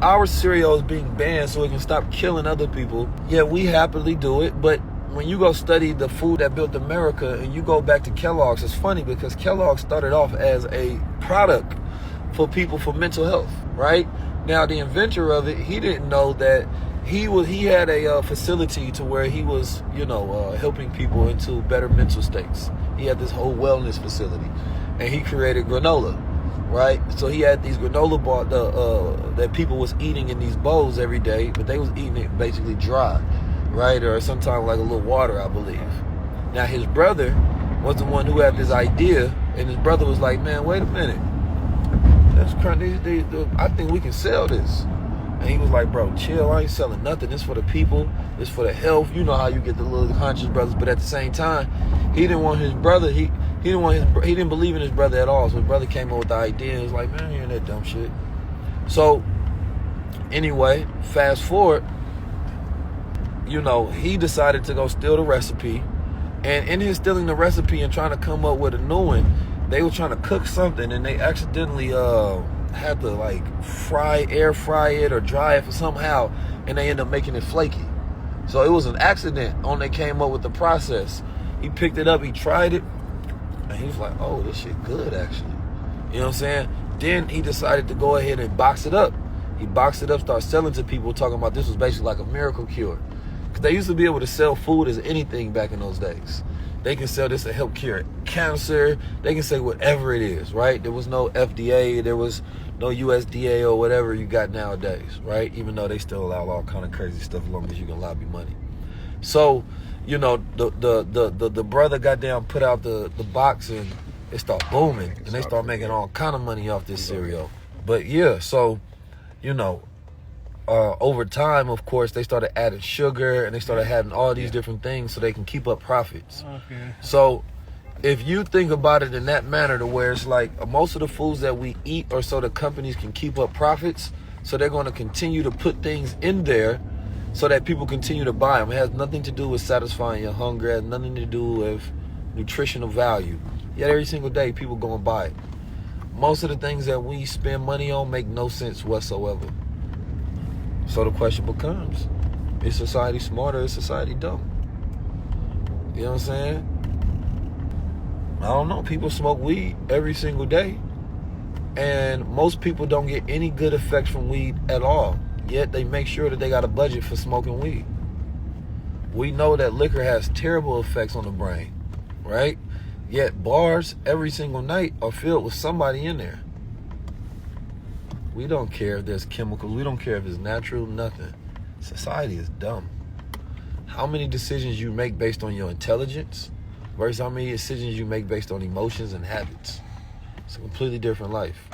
Our cereal is being banned so it can stop killing other people. Yeah, we happily do it, but when you go study the food that built America and you go back to Kellogg's, it's funny because Kellogg started off as a product for people for mental health, right? Now, the inventor of it, he didn't know that he had a facility to where he was, helping people into better mental states. He had this whole wellness facility, and he created granola, right? So he had these granola bars that people was eating in these bowls every day, but they was eating it basically dry, right? Or sometimes like a little water, I believe. Now, his brother was the one who had this idea, and his brother was like, man, wait a minute. That's crazy. I think we can sell this. And he was like, bro, chill. I ain't selling nothing. This for the people. This for the health. You know how you get the little conscious brothers. But at the same time, he didn't want his brother. He didn't believe in his brother at all. So his brother came up with the idea and was like, man, I'm hearing that dumb shit. So anyway, fast forward, he decided to go steal the recipe. And in his stealing the recipe and trying to come up with a new one, they were trying to cook something and they accidentally had to like air fry it or dry it somehow, and they end up making it flaky. So it was an accident on they came up with the process. He picked it up, he tried it, and he was like, oh, this shit good actually. You know what I'm saying? Then he decided to go ahead and box it up. He boxed it up, started selling to people, talking about this was basically like a miracle cure. Because they used to be able to sell food as anything back in those days. They can sell this to help cure cancer. They can say whatever it is, right? There was no FDA. There was no USDA or whatever you got nowadays, right? Even though they still allow all kind of crazy stuff as long as you can lobby money. So, the brother got down, put out the box, and it started booming. And they start making all kind of money off this cereal. But yeah, so, over time, of course, they started adding sugar and they started having all these different things so they can keep up profits. Okay. So if you think about it in that manner, to where it's like most of the foods that we eat are so the companies can keep up profits, so they're going to continue to put things in there so that people continue to buy them. It has nothing to do with satisfying your hunger. It has nothing to do with nutritional value. Yet every single day, people go and buy it. Most of the things that we spend money on make no sense whatsoever. So the question becomes, is society smart or is society dumb? You know what I'm saying? I don't know. People smoke weed every single day. And most people don't get any good effects from weed at all. Yet they make sure that they got a budget for smoking weed. We know that liquor has terrible effects on the brain, right? Yet bars every single night are filled with somebody in there. We don't care if there's chemicals. We don't care if it's natural, nothing. Society is dumb. How many decisions you make based on your intelligence versus how many decisions you make based on emotions and habits. It's a completely different life.